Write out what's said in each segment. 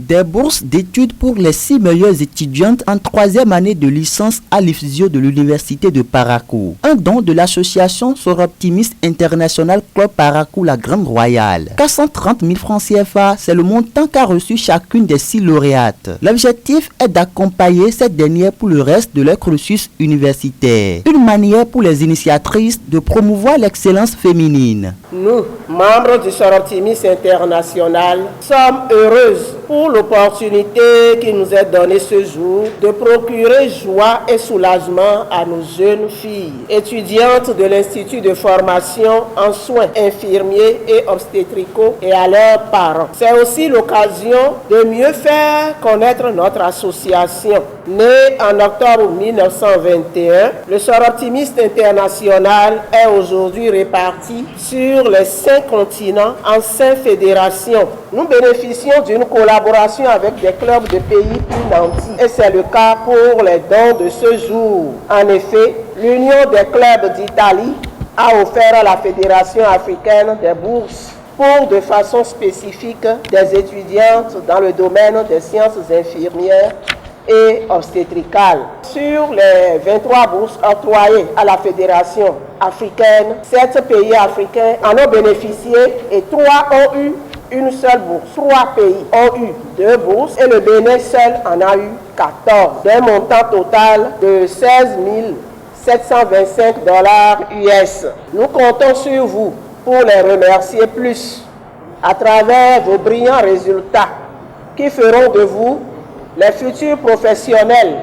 Des bourses d'études pour les 6 meilleures étudiantes en 3e année de licence à l'IFSIO de l'Université de Parakou. Un don de l'association Soroptimiste International Club Parakou La Grande Royale. 430 000 francs CFA, c'est le montant qu'a reçu chacune des 6 lauréates. L'objectif est d'accompagner cette dernière pour le reste de leur cursus universitaire. Une manière pour les initiatrices de promouvoir l'excellence féminine. Nous, membres du Soroptimiste International, sommes heureuses pour l'opportunité qui nous est donnée ce jour de procurer joie et soulagement à nos jeunes filles, étudiantes de l'Institut de formation en soins infirmiers et obstétricaux et à leurs parents. C'est aussi l'occasion de mieux faire connaître notre association. Née en octobre 1921, le Soroptimiste International est aujourd'hui réparti sur les 5 continents en 5 fédérations. Nous bénéficions d'une collaboration avec des clubs de pays plus nantis et c'est le cas pour les dons de ce jour. En effet, l'Union des clubs d'Italie a offert à la Fédération africaine des bourses pour de façon spécifique des étudiantes dans le domaine des sciences infirmières et obstétricales. Sur les 23 bourses octroyées à la Fédération africaine, 7 pays africains en ont bénéficié et 3 ont eu une seule bourse. 3 pays ont eu 2 bourses et le Bénin seul en a eu 14, d'un montant total de 16 725 $ US. Nous comptons sur vous pour les remercier plus à travers vos brillants résultats qui feront de vous les futurs professionnels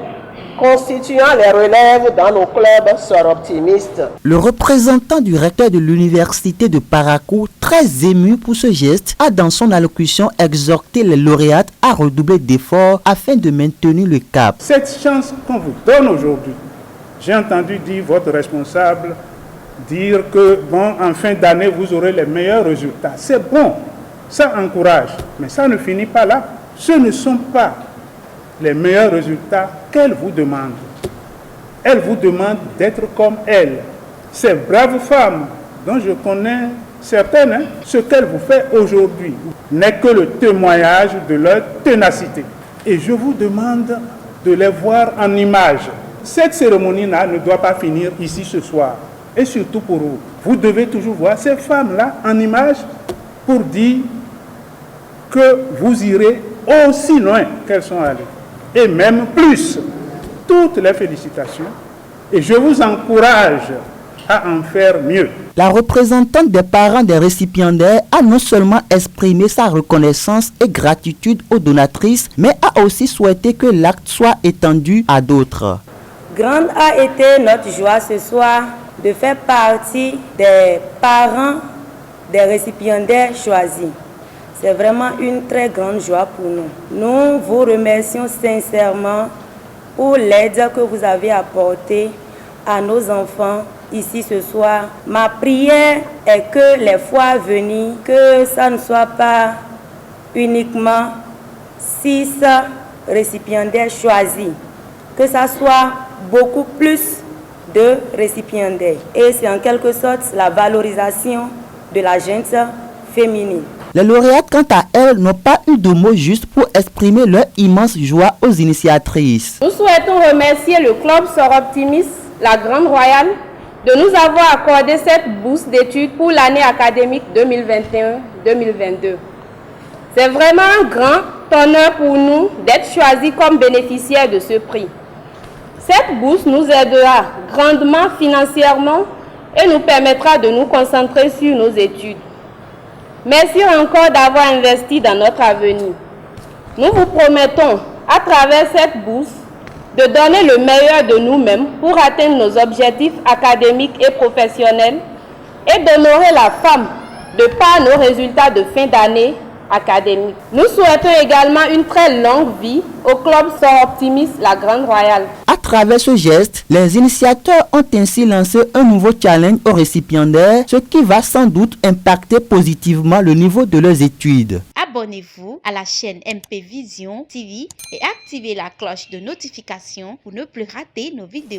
constituant les relèves dans nos clubs soroptimistes. Le représentant du recteur de l'université de Parakou, très ému pour ce geste, a dans son allocution exhorté les lauréates à redoubler d'efforts afin de maintenir le cap. Cette chance qu'on vous donne aujourd'hui, j'ai entendu dire votre responsable dire que en fin d'année vous aurez les meilleurs résultats. C'est bon, ça encourage, mais ça ne finit pas là. Ce ne sont pas les meilleurs résultats qu'elle vous demande. Elle vous demande d'être comme elle. Ces braves femmes dont je connais certaines, ce qu'elle vous fait aujourd'hui n'est que le témoignage de leur ténacité. Et je vous demande de les voir en images. Cette cérémonie-là ne doit pas finir ici ce soir. Et surtout pour vous. Vous devez toujours voir ces femmes-là en images pour dire que vous irez aussi loin qu'elles sont allées. Et même plus. Toutes les félicitations. Et je vous encourage à en faire mieux. La représentante des parents des récipiendaires a non seulement exprimé sa reconnaissance et gratitude aux donatrices, mais a aussi souhaité que l'acte soit étendu à d'autres. Grande a été notre joie ce soir de faire partie des parents des récipiendaires choisis. C'est vraiment une très grande joie pour nous. Nous vous remercions sincèrement pour l'aide que vous avez apportée à nos enfants ici ce soir. Ma prière est que les fois à venir, que ça ne soit pas uniquement 6 récipiendaires choisis, que ça soit beaucoup plus de récipiendaires. Et c'est en quelque sorte la valorisation de la gente féminine. Les lauréates, quant à elles, n'ont pas eu de mots justes pour exprimer leur immense joie aux initiatrices. Nous souhaitons remercier le club Soroptimiste La Grande Royale de nous avoir accordé cette bourse d'études pour l'année académique 2021-2022. C'est vraiment un grand honneur pour nous d'être choisis comme bénéficiaires de ce prix. Cette bourse nous aidera grandement financièrement et nous permettra de nous concentrer sur nos études. Merci encore d'avoir investi dans notre avenir. Nous vous promettons, à travers cette bourse, de donner le meilleur de nous-mêmes pour atteindre nos objectifs académiques et professionnels et d'honorer la femme de par nos résultats de fin d'année académique. Nous souhaitons également une très longue vie au club Soroptimiste La Grande Royale. À travers ce geste, les initiateurs ont ainsi lancé un nouveau challenge aux récipiendaires, ce qui va sans doute impacter positivement le niveau de leurs études. Abonnez-vous à la chaîne MP Vision TV et activez la cloche de notification pour ne plus rater nos vidéos.